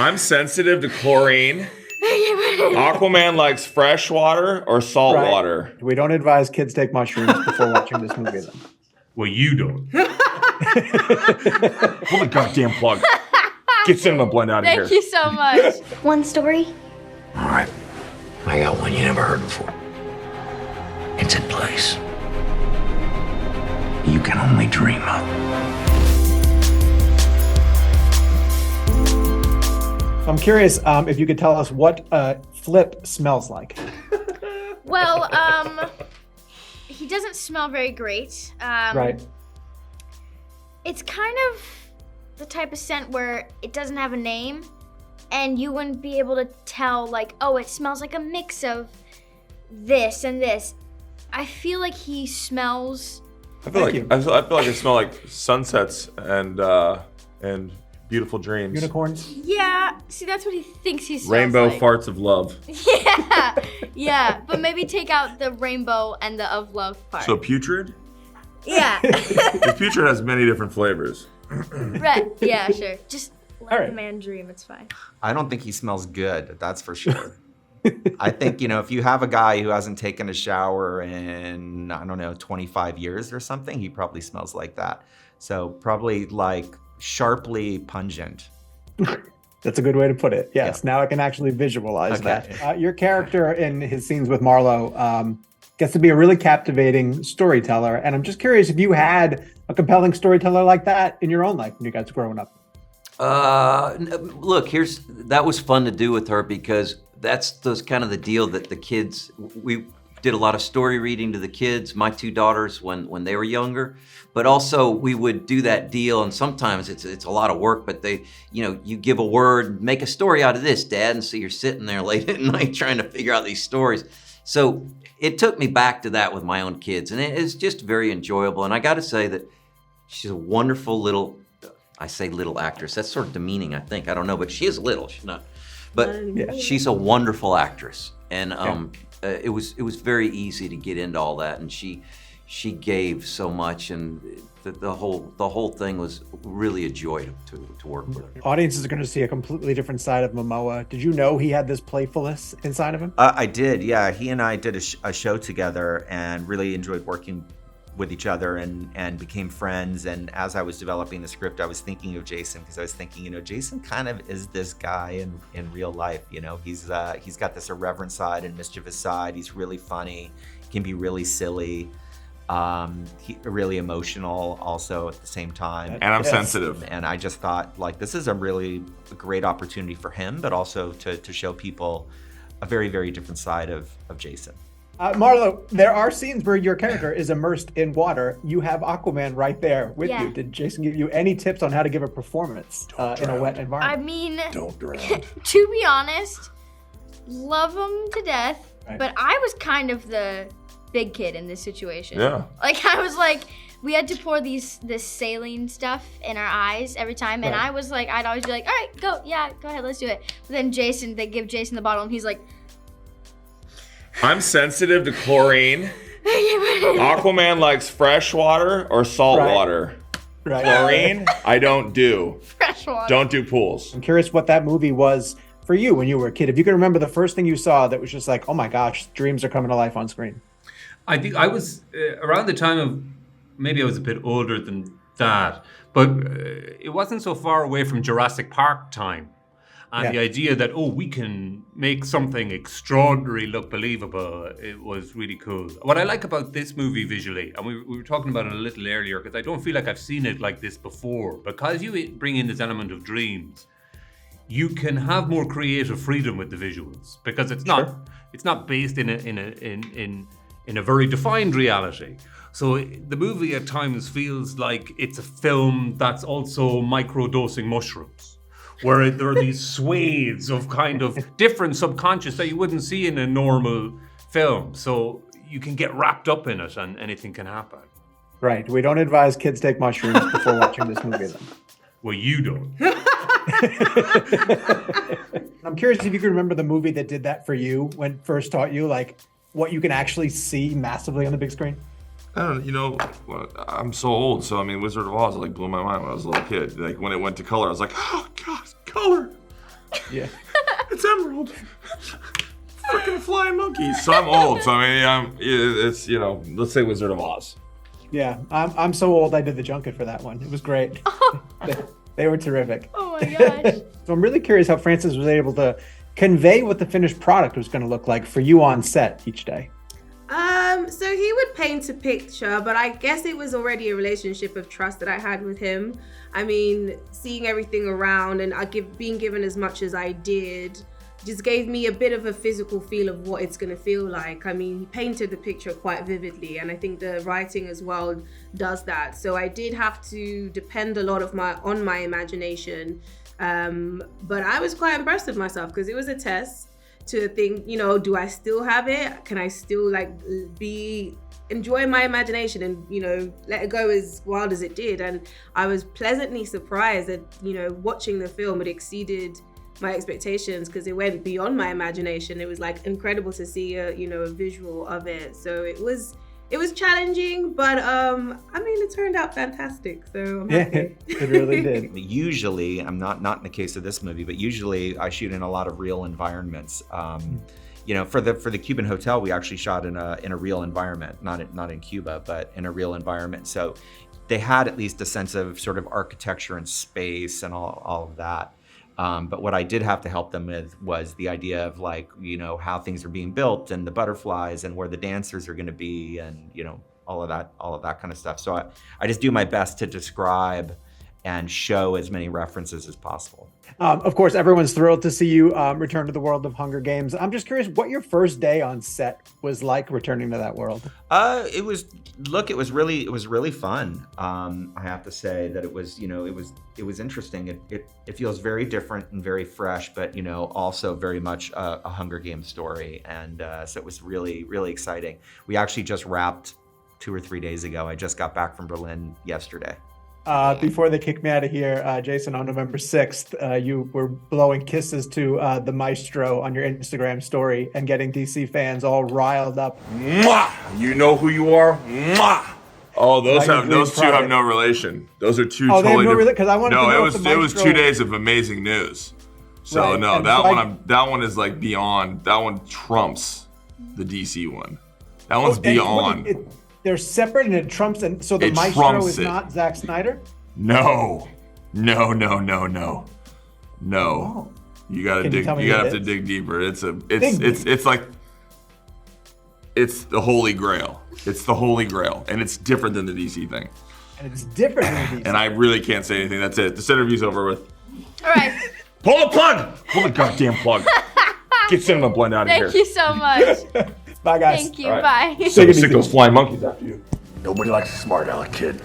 I'm sensitive to chlorine. Aquaman likes fresh water or salt water. We don't advise kids take mushrooms before watching this movie then. Well, you don't. Pull the goddamn plug. Get CinemaBlend out of here. Thank you so much. One story? All right. I got one you never heard before. It's a place you can only dream of. I'm curious if you could tell us what Flip smells like. Well, he doesn't smell very great. Right. It's kind of the type of scent where it doesn't have a name, and you wouldn't be able to tell, like, oh, it smells like a mix of this and this. I feel like he smells. I feel like I smell like sunsets and beautiful dreams. Unicorns. Yeah. See, that's what he thinks he smells Rainbow like. farts of love. Yeah. Yeah. But maybe take out the rainbow and the of love part. So putrid? Yeah. The putrid has many different flavors. Right. Yeah. Sure. Just let the man dream. It's fine. I don't think he smells good. That's for sure. I think, if you have a guy who hasn't taken a shower in, 25 years or something, he probably smells like that. So probably like sharply pungent. That's a good way to put it. Yes. Yeah. Now I can actually visualize that. Your character in his scenes with Marlow gets to be a really captivating storyteller. And I'm just curious if you had a compelling storyteller like that in your own life when you guys were growing up. Look, that was fun to do with her because that's kind of the deal that the kids, we did a lot of story reading to the kids, my two daughters when they were younger, but also we would do that deal, and sometimes it's a lot of work, but you give a word, make a story out of this, Dad, and so you're sitting there late at night trying to figure out these stories. So it took me back to that with my own kids, and it's just very enjoyable, and I gotta say that she's a wonderful little, I say little actress, that's sort of demeaning, I think, I don't know, but she is little, she's not. But she's a wonderful actress, and it was very easy to get into all that, and she gave so much, and the whole thing was really a joy to work with her. Audiences are going to see a completely different side of Momoa. Did you know he had this playfulness inside of him? I did, yeah. He and I did a show together and really enjoyed working with each other and became friends. And as I was developing the script, I was thinking of Jason because I was thinking, Jason kind of is this guy in real life. He's got this irreverent side and mischievous side. He's really funny, can be really silly, really emotional also at the same time. And I'm sensitive. And I just thought, this is a really great opportunity for him, but also to show people a very, very different side of Jason. Marlow, there are scenes where your character is immersed in water. You have Aquaman right there with you. Did Jason give you any tips on how to give a performance in a wet environment? I mean, don't drown. To be honest, love him to death, but I was kind of the big kid in this situation. Yeah. I was like, we had to pour this saline stuff in our eyes every time, and I was like, I'd always be like, all right, go ahead, let's do it. But then they give Jason the bottle, and he's like, I'm sensitive to chlorine. Aquaman likes fresh water or salt water. Right. Chlorine, I don't do. Fresh water. Don't do pools. I'm curious what that movie was for you when you were a kid. If you can remember the first thing you saw that was just like, oh my gosh, dreams are coming to life on screen. I think I was around the time of, maybe I was a bit older than that, but it wasn't so far away from Jurassic Park time. And the idea that, we can make something extraordinary look believable, it was really cool. What I like about this movie visually, and we were talking about it a little earlier, because I don't feel like I've seen it like this before, because you bring in this element of dreams, you can have more creative freedom with the visuals, because it's not based in a very defined reality. So the movie at times feels like it's a film that's also microdosing mushrooms, where there are these swathes of kind of different subconscious that you wouldn't see in a normal film. So you can get wrapped up in it and anything can happen. Right. We don't advise kids take mushrooms before watching this movie then. Well, you don't. I'm curious if you can remember the movie that did that for you when it first taught you what you can actually see massively on the big screen. I don't know, I'm so old, so Wizard of Oz blew my mind when I was a little kid. When it went to color, I was like, oh God, color. Yeah. It's Emerald. Freaking flying monkeys. So I'm old. So I mean, it's let's say Wizard of Oz. Yeah, I'm so old. I did the junket for that one. It was great. They were terrific. Oh my gosh. So I'm really curious how Francis was able to convey what the finished product was going to look like for you on set each day. So he would paint a picture, but I guess it was already a relationship of trust that I had with him. I mean, seeing everything around and being given as much as I did just gave me a bit of a physical feel of what it's going to feel like. I mean, he painted the picture quite vividly, and I think the writing as well does that. So I did have to depend a lot on my imagination. But I was quite impressed with myself because it was a test to think, do I still have it? Can I still enjoy my imagination and, let it go as wild as it did? And I was pleasantly surprised that, watching the film, it exceeded my expectations because it went beyond my imagination. It was incredible to see a visual of it. So it was challenging, but it turned out fantastic. So I'm happy. It really did. Usually, I'm not in the case of this movie, but usually I shoot in a lot of real environments. For the Cuban hotel, we actually shot in a real environment, not in Cuba, but in a real environment. So they had at least a sense of sort of architecture and space and all of that. But what I did have to help them with was the idea of how things are being built and the butterflies and where the dancers are going to be and, all of that kind of stuff. So I just do my best to describe and show as many references as possible. Of course, everyone's thrilled to see you return to the world of Hunger Games. I'm just curious what your first day on set was like returning to that world. It was really fun. I have to say that it was interesting. It feels very different and very fresh, but also very much a Hunger Games story. And so it was really, really exciting. We actually just wrapped 2 or 3 days ago. I just got back from Berlin yesterday. Before they kicked me out of here, Jason, on November 6th, you were blowing kisses to the maestro on your Instagram story and getting DC fans all riled up. Mwah! You know who you are? Mwah! Oh, those two have no relation. Those are two totally they have no different. relation? Because I wanted to know if the it was maestro... 2 days of amazing news. So Right. no, And that so one that one is beyond. That one trumps the DC one. That one's And beyond. they're separate and it trumps, and so the It maestro trumps is it. not Zack Snyder? No. Oh. You gotta Can you dig. tell me You who gotta it have to is? dig deeper. It's the Holy Grail. It's the Holy Grail, and it's different than the DC thing. And it's different than the DC. And I really can't say anything. That's it. This interview's over with. All right. Pull the plug. Pull the goddamn plug. Get CinemaBlend out of here. Thank you so much. Bye, guys. Thank you. All right. Bye. So sick those flying monkeys after you. Nobody likes a smart aleck kid.